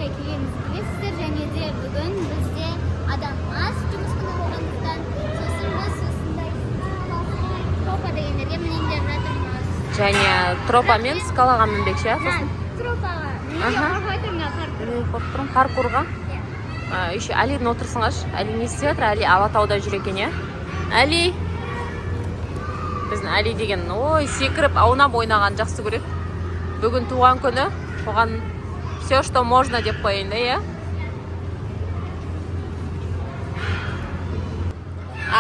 қандай келеміз білесіздер, және де бүгін бізде адам аз жұмыс күні болғандықтан сосын біз осындай тропа дегендерге мінейіндер жатырмыз. Және тропамен скалаға мінбек ше? Тропаға. Паркурға. Еще Әлидің отырсыңаш. Әли не істеп жатыр? Әли Алатауда жүр екен, иә? Әли. Біздің Әли деген, ой, секіріп, аунап ойнаған жақсы көреді. Бүгін туған күні. Оған все, что можно деп қойын, да, иә?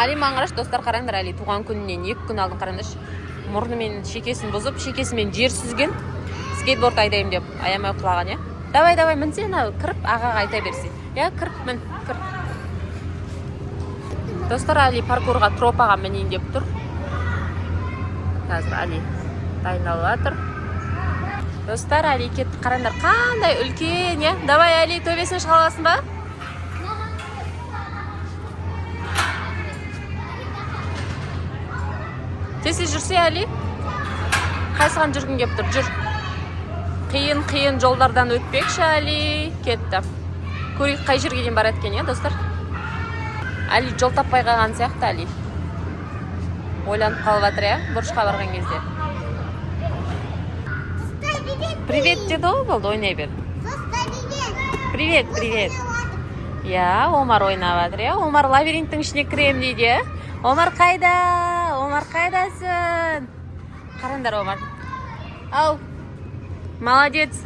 Әли маңыраш, достар, қараңдар, Әли туған күнінен 2 күн алдын қараңдаш. Мұрнымен шекесін бұзып, шекесімен жер сүзген. Скейтборд айдайым деп аямай құлаған, иә? Давай, мінсен, кіріп, ағаға айта берсен. Я, кіріп, мін, кіріп. Достар, Әли паркурға, тропаға мінейін деп тұр. Қазір Әли дайындалып жатыр. Достар, Әли кетті, қараңдар, қандай үлкен, я? Давай, Әли, төбесін шығаласын ба? Тесі жүрсе, Әли? Қайсыған жүргін кеп тұр, жүр. Қиын жолдардан өтпекші, Әли кетті. Көрейік қай жерге дейін бар еткен, е, достар? Әли жол таппай қалған сияқты, Әли. Ойланып қалып жатыр, е, бұрышқа барған кезде. Привет деді ғой, болды, ойнай бер. Привет. Я, Омар ойнап жатыр, е. Омар лабиринттің ішіне кірем дейді, е. Омар қайдасың? Қараңдар, Омар. Ау. Молодец.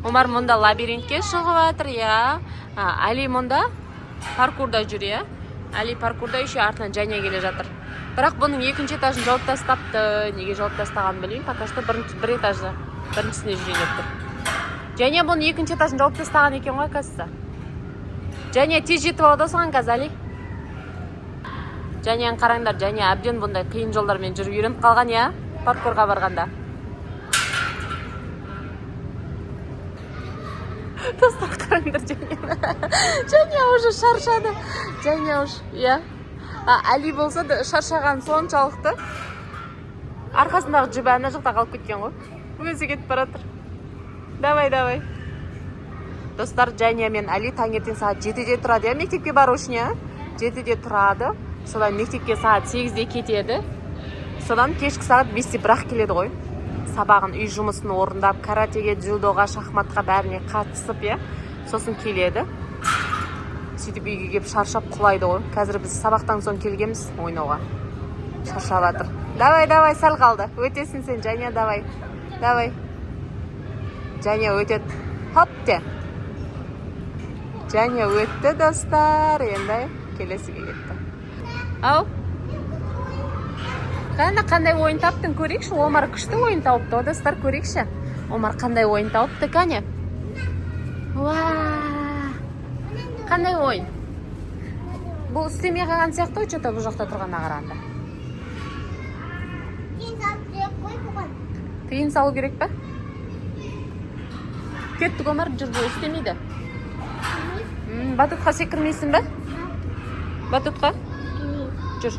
Омар мұнда лабиринтке шығып жатыр, я. Әли мұнда паркурда жүр, я. Әли паркурда еще артынан Жаня келе жатыр. Бірақ бұның 2-ші этажын жауып тастапты. Неге жауып тастаған білейін, пока что бір этажда. Біріншісіне жүрейін деп тұр. Жаня бұның 2-ші этажын жауып тастаған екен ғой, қазір. Жаня тез жетіп алды осыған қазір, Әли. Жаняны қараңдар, Жаня әбден бұндай қиын жолдармен жүріп үйреніп қалған, я, паркурға барғанда. Достар, қараңдар Жаня уже шаршады. Жаня уже, я. Әли болса да шаршаған соншалықты. Арқасындағы жүбі ана жақта қалып кеткен ғой. Өзі кетіп баратыр. Давай. Достар, Жаня мен Әли таңертең сағат 7-де тұрады, я, мектепке бару үшін, я. 7-де тұрады. Содан мектепке сағат 8-де кетеді. Содан кешкі сағат 5-де бірақ келеді ғой. Сабағын, үй жұмысын орындап, каратеге, дзюдоға, шахматқа бәріне қатысып, е, сосын келеді. Сөйтіп үйге кеп шаршап құлайды ғой. Қазір біз сабақтан соң келгенбіз ойнауға. Шаршап жатыр. Давай, сәл қалды. Өтесің сен, Жаня, давай. Жаня өтеді. Хоп де. Жаня өтті, достар. Енді келесіге кетті. Ау. Қандай ойын таптың, көрейікші. Омар күшті ойын тауыпты, достар, көрейікші. Омар қандай ойын тауыпты, кәне? Қандай ойын? Бұл істемей қалған сияқты ғой, что-то бұл жақта тұрғанына қарағанда. Тиын салу керек па? Кеттік, Омар, жүр, бұл істемейді. Батутқа секірмейсің ба? Батутқа? Жүр.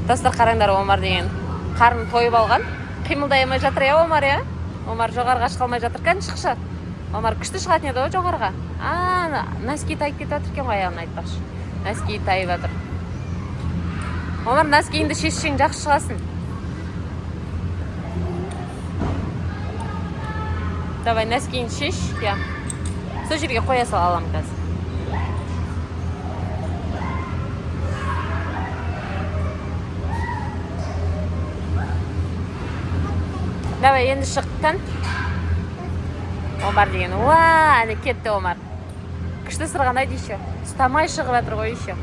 Достар, қараңдар, Омар деген қарны тойып алған. Қимылдай алмай жатыр, я, Омар, я? Омар жоғарға шықалмай жатыр, кән шықшы. Омар күшті шығатын еді ғой жоғарға. Носки тайып кетіп жатыр екен ғой, аяғын айтпақшы. Носки тайып жатыр. Омар, носкиіңді шешсең жақсы шығасың. Давай, носкиіңді шеш, я. Сол жерге қоя сал, аламын қазір. Давай, енді шыққан. Омар деген, әне кетті Омар. Күшті сырғанайды еще. Ұстамай шығып жатыр ғой еще.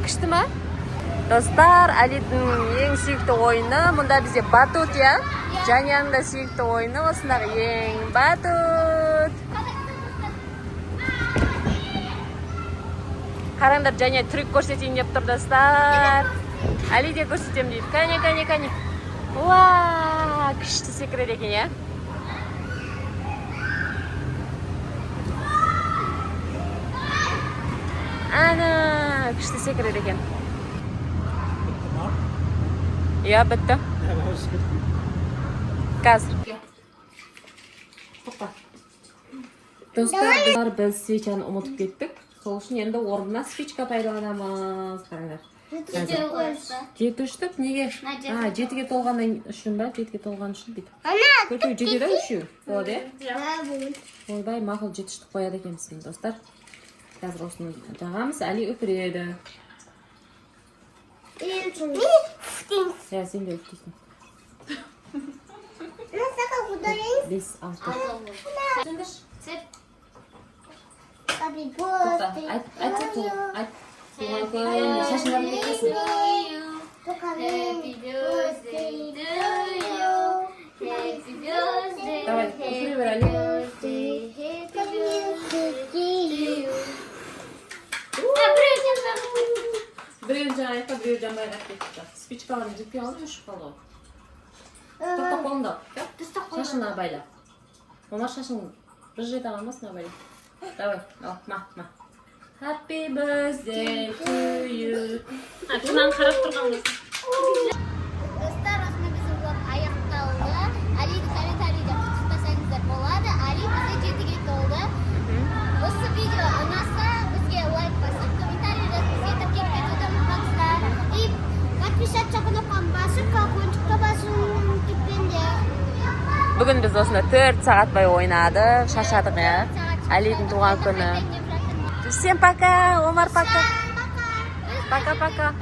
Күшті ма? Достар, Әлидің ең сүйікті ойыны. Мұнда бізде батут, я? Жаняның да сүйікті ойыны. Осындағы ең батут. Қараңдар, Жаня трюк көрсетейін деп тұр, достар. Әли де көрсетем дейді. Кәне. Күшті секіреді екен, я? Ана, күшті секіреді екен. Я, бітті. Қазір. Достар, біз свечаны ұмытып кеттік. Сол үшін енді орнына свечка пайдаланамыз. Қараңдар. Жеті үштік неге? Жетіге толғаннан үшін ба? Жетіге толған үшін дейді. Төртеу жетеді үшеу. Болады, ойбай, мақұл жеті үштік қояды екенбіз достар. Қазір осыны жағамыз, әлі үпіреді. Сен де үптейсің. Бес, алты. Айт, туған күн, шашынларын кетесің. Давай, ұсыны бер, Али. Біреуін жаңа айтқа, біреуін жаңа байрақ кетті. Спичкаларын жетпей алып, үшіп қалды. Тоқта қолында. Шашына байла. Омар шашын бір жет ағанбасына байла. Давай, ал, ма. Happy birthday to you. Атынан қарап тұрғанбыз. Достар, осында біздің блог аяқталды. Алиді комментарийде құттықтасаңыздар болады. Али бізде 7-ге толды. Осы видео ұнаса, бізге лайк басып, комментарий жазып, бізге тіркеліп кетуді ұмытпаңыздар. И подписаться кнопканы басып, колокольчикті басуын ұмытпаңдар. Бүгін біз осында 4 сағат бойы ойнадық, шашадық, Алидің туған күні. Всем пока, Омар пока. Пока-пока.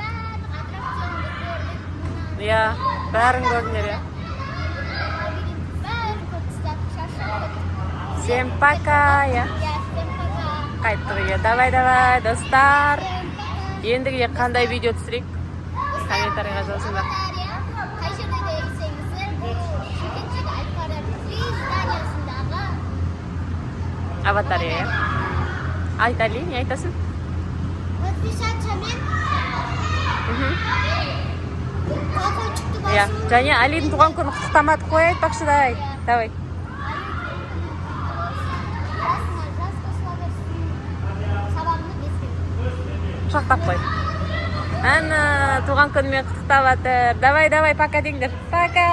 Я, бәрін көрдіңдер, я. Всем пока, я. Қайттық, я. Давай, достар. Ендіге қандай видео түсірейік? Комментарийға жазыңдар. Қай жерде десеңіздер, бұл Шымкенттегі Аль-Фараби зданиясындағы Аватар, я. Айт, Али, не айтасың? подписаться мен колокольчикті басуын. Және Алидің туған күні құттықтамады қой, айтпақшы давай. Давай. Құшақтап қой. Әні туған күнімен құттықтап жатыр. Давай, пока деңдер. Пока.